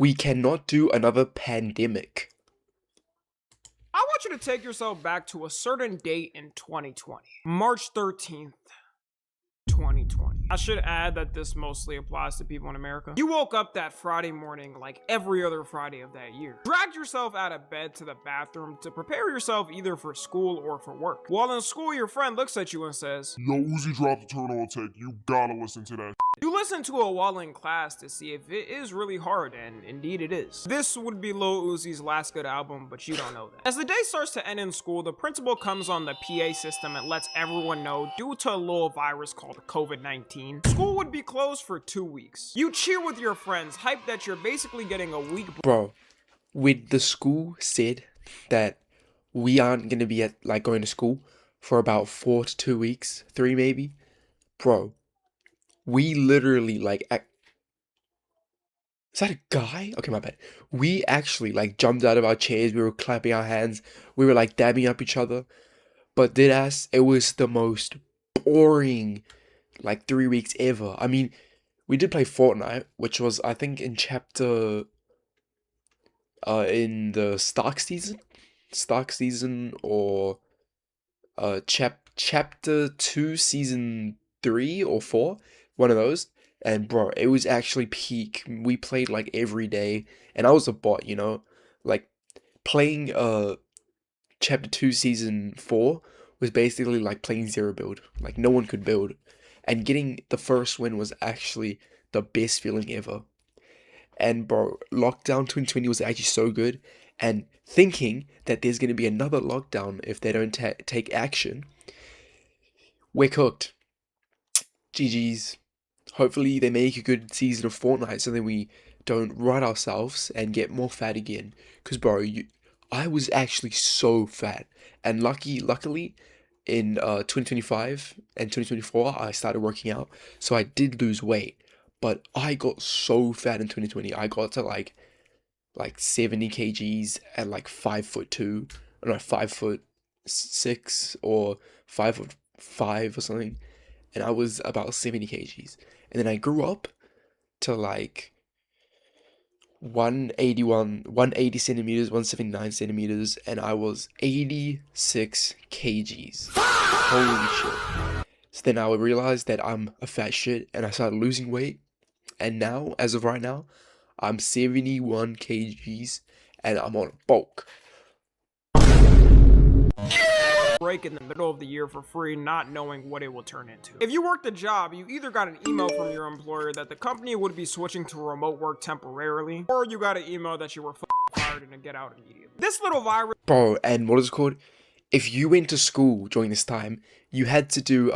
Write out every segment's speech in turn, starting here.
We cannot do another pandemic. I want you to take yourself back to a certain date in 2020. March 13th, 2020. I should add that this mostly applies to people in America. You woke up that Friday morning like every other Friday of that year. Dragged yourself out of bed to the bathroom to prepare yourself either for school or for work. While in school, your friend looks at you and says, "Yo, Uzi dropped the turn on take. You gotta listen to that." You listen to it while in class to see if it is really hard, and indeed it is. This would be Lil Uzi's last good album, but you don't know that. As the day starts to end in school, the principal comes on the PA system and lets everyone know due to a little virus called COVID-19, school would be closed for 2 weeks. You cheer with your friends, hyped that you're basically getting a week. Bro, when the school said that we aren't going to be going to school for about 4 to 2 weeks, 3 maybe, bro, we literally is that a guy? Okay, my bad. We actually jumped out of our chairs. We were clapping our hands. We were dabbing up each other. But deadass, it was the most boring 3 weeks ever. I mean, we did play Fortnite, which was I think in in the Stark season, or chapter 2 season 3 or 4, one of those. And bro, it was actually peak. We played every day, and I was a bot, playing chapter 2 season 4 was basically like playing zero build. No one could build, and getting the first win was actually the best feeling ever. And bro, lockdown 2020 was actually so good, and thinking that there's going to be another lockdown if they don't take action, we're cooked. GG's. Hopefully they make a good season of Fortnite so then we don't rot ourselves and get more fat again. Because bro, I was actually so fat, and luckily in 2025 and 2024 I started working out, so I did lose weight. But I got so fat in 2020. I got to like 70 kgs at 5'2", or no, 5'6", or 5'5" or something, and I was about 70 kgs. And then I grew up to 180 centimeters, 179 centimeters, and I was 86 kgs. Holy shit. So then I would realize that I'm a fat shit, and I started losing weight. And now, as of right now, I'm 71 kgs, and I'm on bulk. Break in the middle of the year for free, not knowing what it will turn into. If you worked a job, you either got an email from your employer that the company would be switching to remote work temporarily, or you got an email that you were fired and to get out immediately. This little virus. Bro, and what is it called? If you went to school during this time, you had to do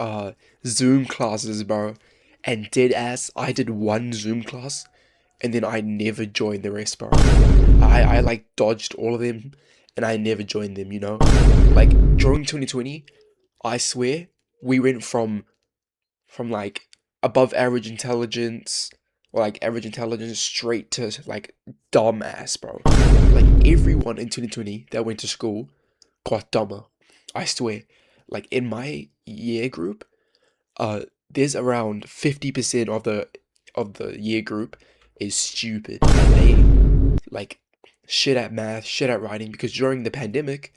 Zoom classes, bro. And dead ass, I did one Zoom class, and then I never joined the rest, bro. I dodged all of them, and I never joined them, during 2020, I swear, we went from above average intelligence, or average intelligence, straight to dumb ass, bro. Everyone in 2020 that went to school got dumber. I swear. In my year group, there's around 50% of the year group is stupid, and they shit at math, shit at writing, because during the pandemic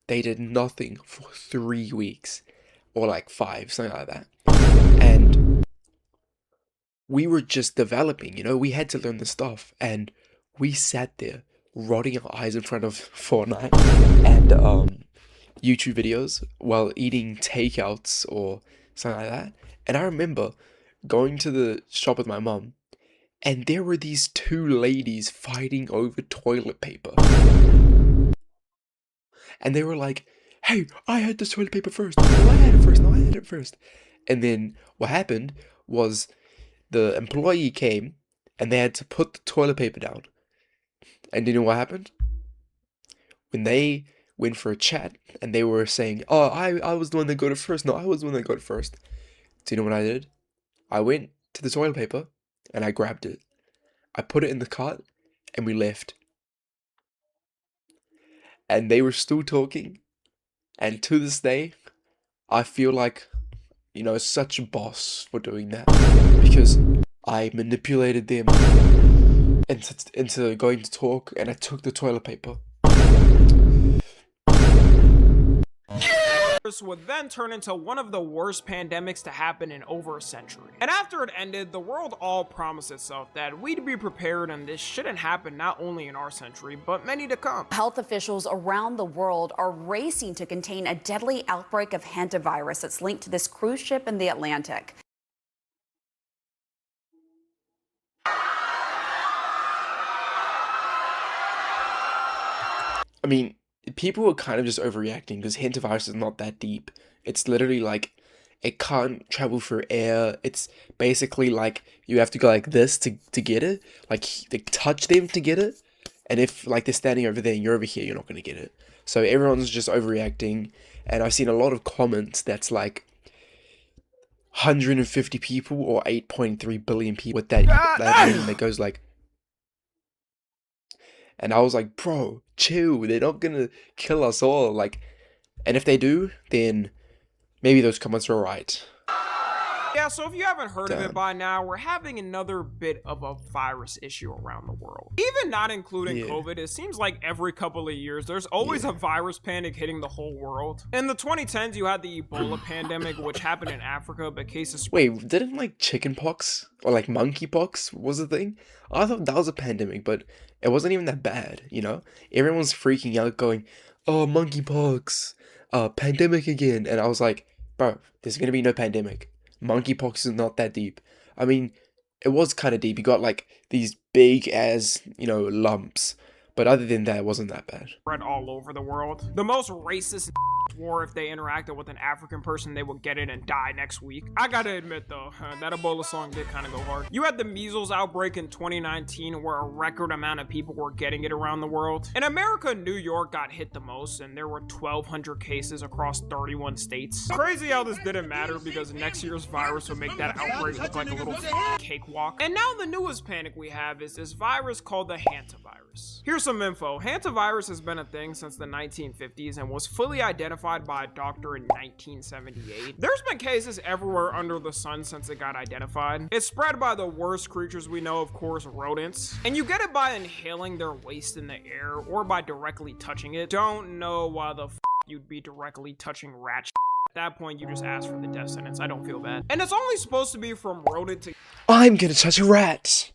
they did nothing for 3 weeks, or 5, something like that. And we were just developing, we had to learn the stuff, and we sat there rotting our eyes in front of Fortnite and YouTube videos while eating takeouts or something like that. And I remember going to the shop with my mum, and there were these 2 ladies fighting over toilet paper. And they were like, "Hey, I had this toilet paper first. No, I had it first. No, I had it first." And then what happened was the employee came, and they had to put the toilet paper down. And you know what happened? When they went for a chat, and they were saying, "Oh, I was the one that got it first. No, I was the one that got it first." Do you know what I did? I went to the toilet paper, and I grabbed it. I put it in the cart, and we left. And they were still talking, and to this day, I feel like, such a boss for doing that, because I manipulated them into going to talk, and I took the toilet paper. Would then turn into one of the worst pandemics to happen in over a century. And after it ended, the world all promised itself that we'd be prepared and this shouldn't happen not only in our century, but many to come. Health officials around the world are racing to contain a deadly outbreak of hantavirus that's linked to this cruise ship in the Atlantic. I mean, people are kind of just overreacting because Hantavirus is not that deep. It's literally like it can't travel through air. It's basically like you have to go like this to get it. Like they touch them to get it. And if like they're standing over there and you're over here, you're not gonna get it. So everyone's just overreacting. And I've seen a lot of comments that's like 150 people or 8.3 billion people with that meme that goes like. And I was like, bro, chill. They're not gonna kill us all. Like, and if they do, then maybe those comments are alright. Yeah, so if you haven't heard of it by now, we're having another bit of a virus issue around the world. Even not including COVID, it seems like every couple of years, there's always a virus panic hitting the whole world. In the 2010s, you had the Ebola pandemic, which happened in Africa, but cases... Wait, didn't like chickenpox or like monkeypox was a thing? I thought that was a pandemic, but it wasn't even that bad, you know? Everyone's freaking out going, oh, monkeypox, pandemic again. And I was like, bro, there's gonna be no pandemic. Monkeypox is not that deep. I mean, it was kind of deep. You got like these big as, you know, lumps. But other than that, it wasn't that bad. Spread all over the world. The most racist swore if they interacted with an African person, they would get it and die next week. I gotta admit though, that Ebola song did kind of go hard. You had the measles outbreak in 2019 where a record amount of people were getting it around the world. In America, New York got hit the most and there were 1,200 cases across 31 states. Crazy how this didn't matter because next year's virus would make that outbreak look like a little cakewalk. And now the newest panic we have is this virus called the Hantavirus. Here's some info. Hantavirus has been a thing since the 1950s and was fully identified by a doctor in 1978. There's been cases everywhere under the sun since it got identified. It's spread by the worst creatures we know, of course, rodents. And you get it by inhaling their waste in the air or by directly touching it. Don't know why the f you'd be directly touching rat shit. At that point, you just ask for the death sentence. I don't feel bad. And it's only supposed to be from rodent to... I'm gonna touch a rat!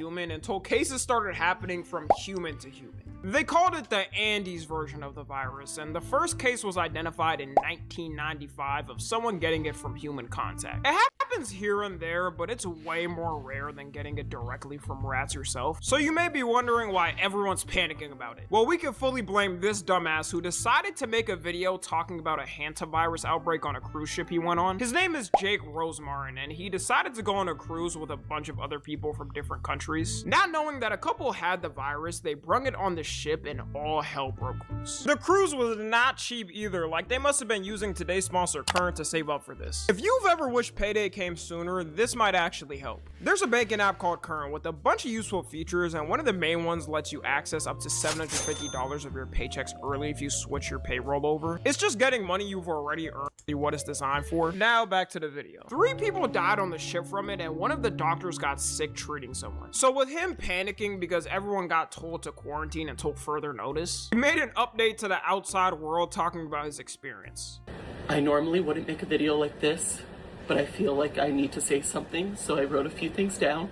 human until cases started happening from human to human. They called it the Andes version of the virus, and the first case was identified in 1995 of someone getting it from human contact. It happens here and there, but it's way more rare than getting it directly from rats yourself. So you may be wondering why everyone's panicking about it. Well, we can fully blame this dumbass who decided to make a video talking about a hantavirus outbreak on a cruise ship he went on. His name is Jake Rosemarin, and he decided to go on a cruise with a bunch of other people from different countries. Not knowing that a couple had the virus, they brung it on the ship and all hell broke loose. The cruise was not cheap either, like they must have been using today's sponsor Current to save up for this. If you've ever wished payday came sooner, this might actually help. There's a banking app called Current with a bunch of useful features, and one of the main ones lets you access up to $750 of your paychecks early if you switch your payroll over. It's just getting money you've already earned what it's designed for. Now back to the video. 3 people died on the ship from it, and one of the doctors got sick treating someone. So with him panicking because everyone got told to quarantine until further notice, he made an update to the outside world talking about his experience. I normally wouldn't make a video like this, but I feel like I need to say something, so I wrote a few things down.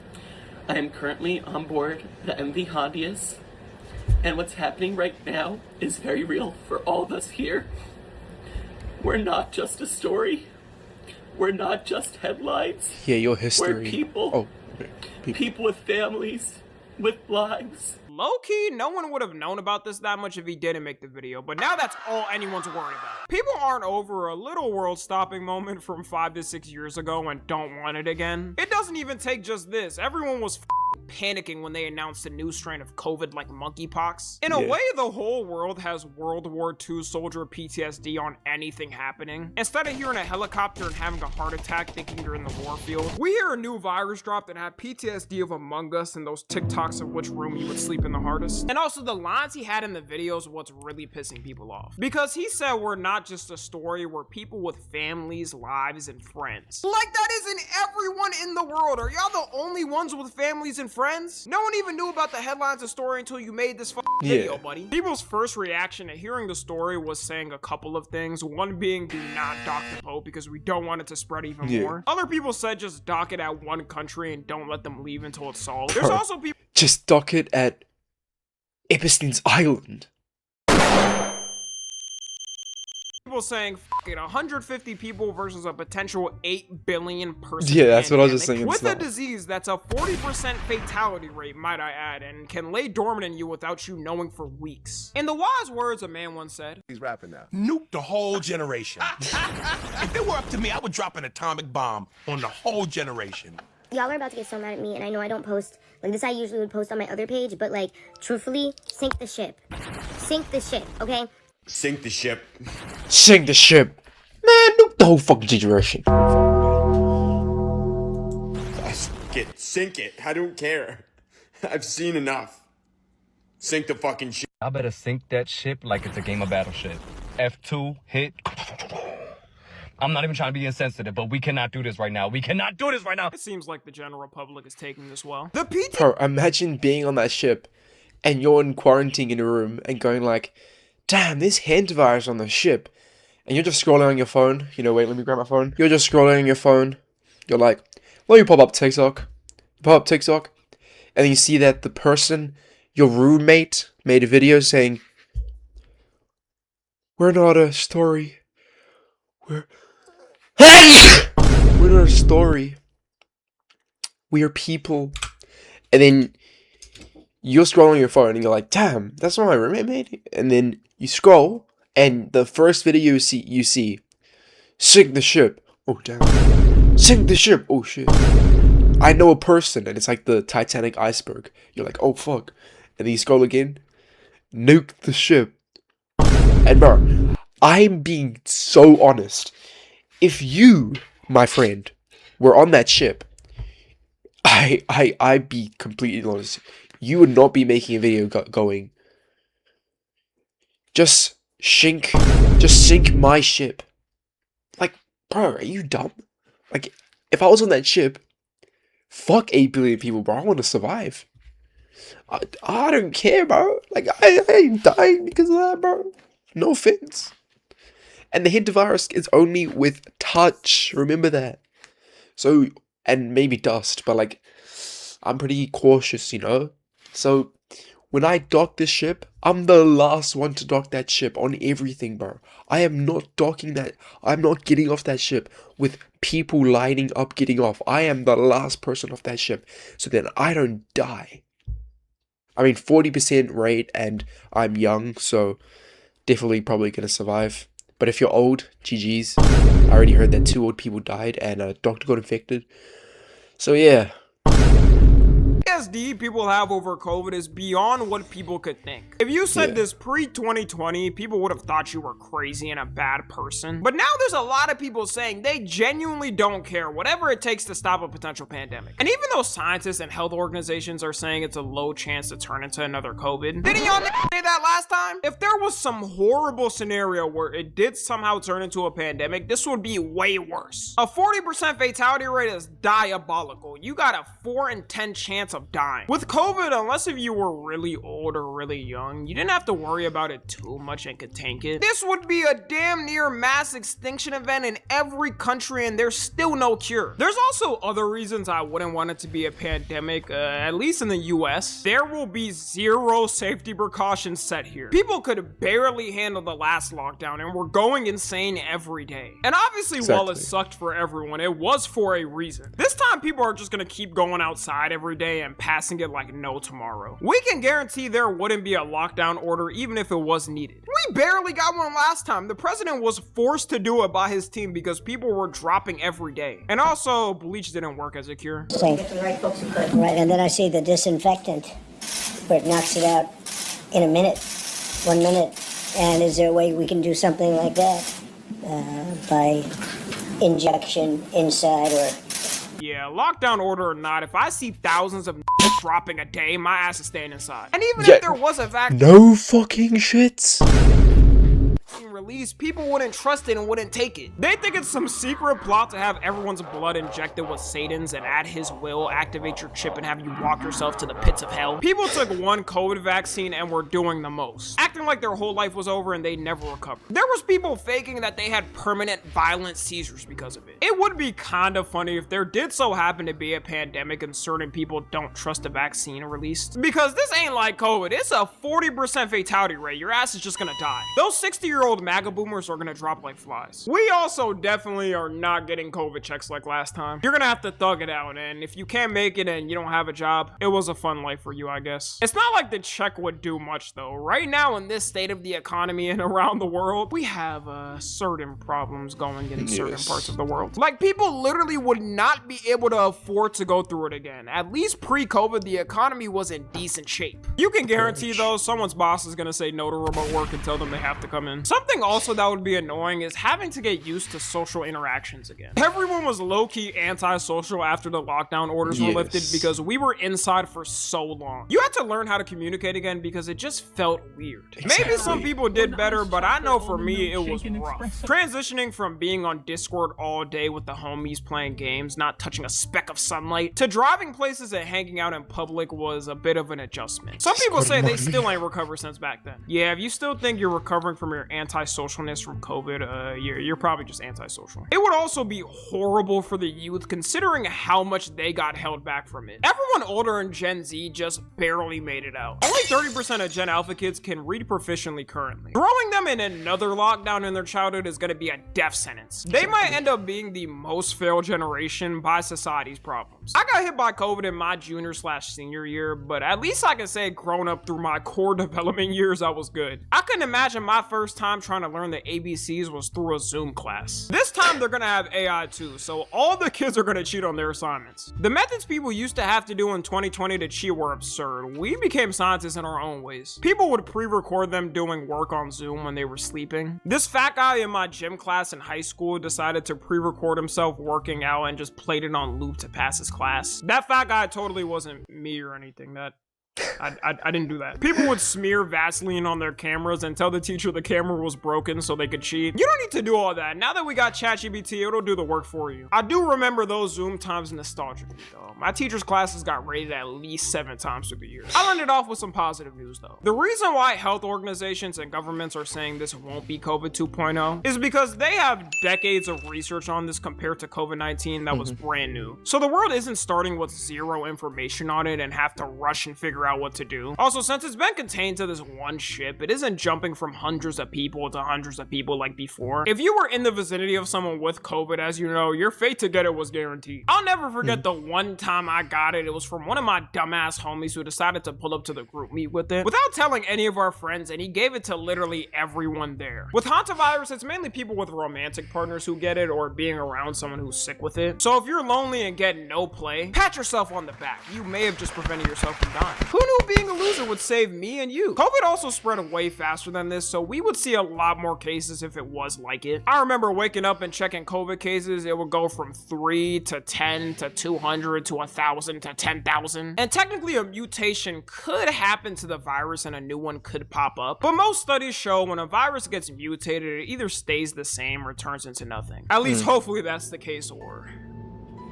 I am currently on board the MV Hondius, and what's happening right now is very real for all of us here. We're not just a story. We're not just headlines. Yeah, your history. We're people. People with families, with lives. Low-key, no one would have known about this that much if he didn't make the video, but now that's all anyone's worried about. People aren't over a little world-stopping moment from 5 to 6 years ago and don't want it again. It doesn't even take just this. Everyone was panicking when they announced a new strain of COVID like monkeypox. In a Yeah. way, the whole world has World War II soldier PTSD on anything happening. Instead of hearing a helicopter and having a heart attack thinking you're in the war field, we hear a new virus drop and have PTSD of Among Us and those TikToks of which room you would sleep in the hardest. And also the lines he had in the videos are what's really pissing people off. Because he said we're not just a story, we're people with families, lives, and friends. Like that isn't everyone in the world. Are y'all the only ones with families and friends? No one even knew about the headlines of story until you made this video, buddy. People's first reaction to hearing the story was saying a couple of things. One being, do not dock the Pope because we don't want it to spread even more. Other people said just dock it at one country and don't let them leave until it's solved. There's also people Just dock it at Epstein's Island. saying, fuck it, 150 people versus a potential 8 billion person Yeah, that's what I was just pandemic saying. with a disease that's a 40% fatality rate, might I add, and can lay dormant in you without you knowing for weeks. In the wise words a man once said, He's rapping now. Nuke the whole generation. If it were up to me, I would drop an atomic bomb on the whole generation. Y'all are about to get so mad at me, and I know I don't post like this. I usually would post on my other page, but like, truthfully, sink the ship. Sink the ship, okay? Sink the ship. Sink the ship. Man, nuke the whole fucking generation. Sink it. I don't care. I've seen enough. Sink the fucking ship. I better sink that ship like it's a game of Battleship. F2, hit. I'm not even trying to be insensitive, but we cannot do this right now. We cannot do this right now. it seems like the general public is taking this well. The PT Bro, imagine being on that ship and you're in quarantine in a room and going like, damn, there's Hantavirus on the ship. And you're just scrolling on your phone. You know, wait, let me grab my phone. You're just scrolling on your phone. You're like, well, you pop up TikTok. And then you see that the person, your roommate, made a video saying, we're not a story. We're not a story. We are people. And then you're scrolling on your phone and you're like, damn, that's what my roommate made. And then you scroll and the first video you see, sink the ship. Oh, damn. Sink the ship. Oh, shit. I know a person and it's like the Titanic iceberg. You're like, oh, fuck. And then you scroll again, nuke the ship. And bro, I'm being so honest. If you, my friend, were on that ship, I'd be completely honest. You would not be making a video going, just sink my ship. Like, bro, are you dumb? Like, if I was on that ship, fuck 8 billion people, bro. I want to survive. I don't care, bro. Like, I ain't dying because of that, bro. No offense. And the Hantavirus is only with touch. Remember that. So, and maybe dust, but like, I'm pretty cautious, you know? So, when I dock this ship, I'm the last one to dock that ship on everything, bro. I am not docking that. I'm not getting off that ship with people lining up getting off. I am the last person off that ship so that I don't die. I mean, 40% rate and I'm young, so definitely probably going to survive. But if you're old, GG's. I already heard that 2 old people died and a doctor got infected. So yeah. PTSD people have over COVID is beyond what people could think. If you said this pre-2020, people would have thought you were crazy and a bad person. But now there's a lot of people saying they genuinely don't care, whatever it takes to stop a potential pandemic. And even though scientists and health organizations are saying it's a low chance to turn into another COVID, didn't y'all say that last time? If there was some horrible scenario where it did somehow turn into a pandemic, this would be way worse. A 40% fatality rate is diabolical. You got a 4 in 10 chance of dying. With COVID, unless if you were really old or really young, you didn't have to worry about it too much and could tank it. This would be a damn near mass extinction event in every country and there's still no cure. There's also other reasons I wouldn't want it to be a pandemic, at least in the US. There will be 0 safety precautions set here. People could barely handle the last lockdown and we're going insane every day. And obviously while it sucked for everyone, it was for a reason. This time people are just gonna keep going outside every day and passing it like no tomorrow. We can guarantee there wouldn't be a lockdown order even if it was needed. We barely got one last time. The president was forced to do it by his team because people were dropping every day. And also, bleach didn't work as a cure. Right, and then I see the disinfectant where it knocks it out in a minute, 1 minute. And is there a way we can do something like that by injection inside or... Yeah, lockdown order or not, if I see thousands of dropping a day, my ass is staying inside. And even if there was a vaccine... No fucking shits. Release, people wouldn't trust it and wouldn't take it. They think it's some secret plot to have everyone's blood injected with Satan's and at his will activate your chip and have you walk yourself to the pits of hell. People took one COVID vaccine and were doing the most, acting like their whole life was over and they never recovered. There was people faking that they had permanent violent seizures because of it. It would be kind of funny if there did so happen to be a pandemic and certain people don't trust the vaccine released. Because this ain't like COVID, it's a 40% fatality rate. Your ass is just gonna die. Those 60-year-old MAGA boomers are gonna drop like flies. We also definitely are not getting COVID checks like last time. You're gonna have to thug it out, and if you can't make it and you don't have a job, it was a fun life for you, I guess. It's not like the check would do much though. Right now in this state of the economy and around the world, we have certain problems going in certain parts of the world. Like people literally would not be able to afford to go through it again. At least pre-COVID, the economy was in decent shape. You can guarantee though, someone's boss is gonna say no to remote work and tell them they have to come in. Something also that would be annoying is having to get used to social interactions again. Everyone was low-key anti-social after the lockdown orders were lifted because we were inside for so long. You had to learn how to communicate again because it just felt weird. Maybe some people did better, but I know for me it was rough. Transitioning from being on Discord all day with the homies playing games, not touching a speck of sunlight, to driving places and hanging out in public was a bit of an adjustment. Some people say they still ain't recovered since back then. Yeah, if you still think you're recovering from your anti-socialness from COVID, you're probably just antisocial. It would also be horrible for the youth considering how much they got held back from it. Everyone older in Gen Z just barely made it out. Only 30% of Gen Alpha kids can read proficiently currently. Throwing them in another lockdown in their childhood is going to be a death sentence. They might end up being the most failed generation by society's problems. I got hit by COVID in my junior/senior year, but at least I can say growing up through my core development years, I was good. I couldn't imagine my first time trying to learn the ABCs was through a Zoom class. This time they're gonna have AI too, so all the kids are gonna cheat on their assignments. The methods people used to have to do in 2020 to cheat were absurd. We became scientists in our own ways. People would pre-record them doing work on Zoom when they were sleeping. This fat guy in my gym class in high school decided to pre-record himself working out and just played it on loop to pass his class. That fat guy totally wasn't me or anything. I didn't do that. People would smear Vaseline on their cameras and tell the teacher the camera was broken so they could cheat. You don't need to do all that. Now that we got ChatGPT, it'll do the work for you. I do remember those Zoom times nostalgically though. My teacher's classes got rated at least 7 times through the years. I'll end it off with some positive news though. The reason why health organizations and governments are saying this won't be COVID 2.0 is because they have decades of research on this compared to COVID-19 that was brand new. So the world isn't starting with zero information on it and have to rush and figure out what to do. Also, since it's been contained to this one ship, it isn't jumping from hundreds of people to hundreds of people like before. If you were in the vicinity of someone with COVID, as you know, your fate to get it was guaranteed. I'll never forget the one time I got it. It was from one of my dumbass homies who decided to pull up to the group meet with it without telling any of our friends, and he gave it to literally everyone there. With Hantavirus, it's mainly people with romantic partners who get it or being around someone who's sick with it. So if you're lonely and get no play, pat yourself on the back. You may have just prevented yourself from dying. Who knew being a loser would save me and you? COVID also spread way faster than this, so we would see a lot more cases if it was like it. I remember waking up and checking COVID cases. It would go from 3 to 10 to 200 to 1,000 to 10,000. And technically a mutation could happen to the virus and a new one could pop up. But most studies show when a virus gets mutated, it either stays the same or turns into nothing. At least hopefully that's the case, or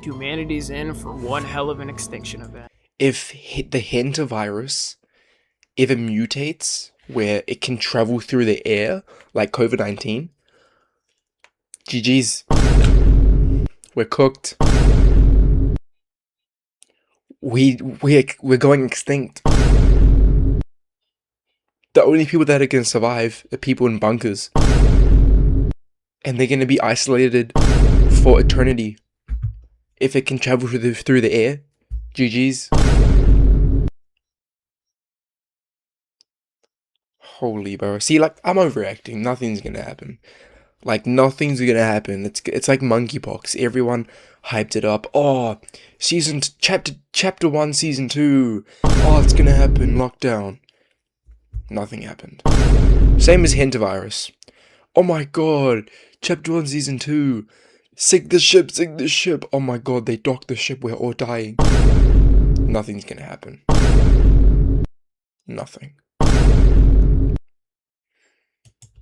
humanity's in for one hell of an extinction event. If the Hantavirus ever mutates where it can travel through the air like COVID-19, GG's. We're cooked. We're going extinct. The only people that are gonna survive are people in bunkers. And they're gonna be isolated for eternity. If it can travel through the air, GG's. Holy bro. See, like, I'm overreacting. Nothing's gonna happen. Like, nothing's gonna happen. It's like monkeypox. Everyone hyped it up. Oh, chapter 1, season 2. Oh, it's gonna happen. Lockdown. Nothing happened. Same as Hantavirus. Oh my god. Chapter 1, season 2. Sink the ship, sink the ship. Oh my god, they docked the ship. We're all dying. Nothing's gonna happen. Nothing.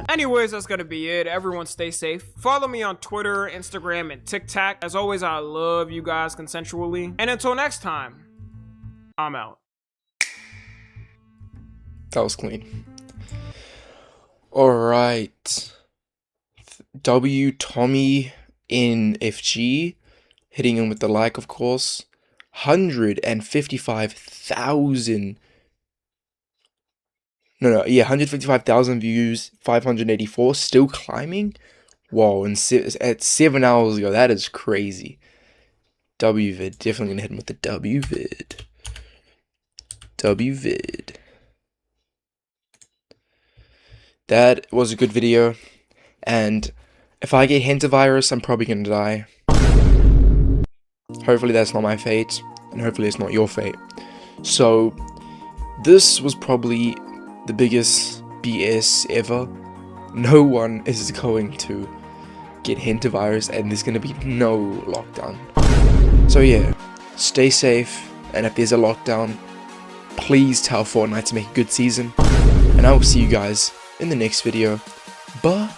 Anyways, that's gonna be it. Everyone stay safe. Follow me on Twitter, Instagram, and TikTok. As always, I love you guys consensually. And until next time, I'm out. That was clean. Alright. W Tommy in FG. Hitting him with the like, of course. 155,000. Yeah, 155,000 views, 584, still climbing? Whoa, and at 7 hours ago, that is crazy. WVid, definitely gonna hit him with the WVid. WVid. That was a good video, and if I get Hantavirus, I'm probably gonna die. Hopefully that's not my fate, and hopefully it's not your fate. So, this was probably the biggest BS ever. No one is going to get Hantavirus, and there's gonna be no lockdown. So yeah, stay safe, and if there's a lockdown, please tell Fortnite to make a good season, and I will see you guys in the next video. Bye.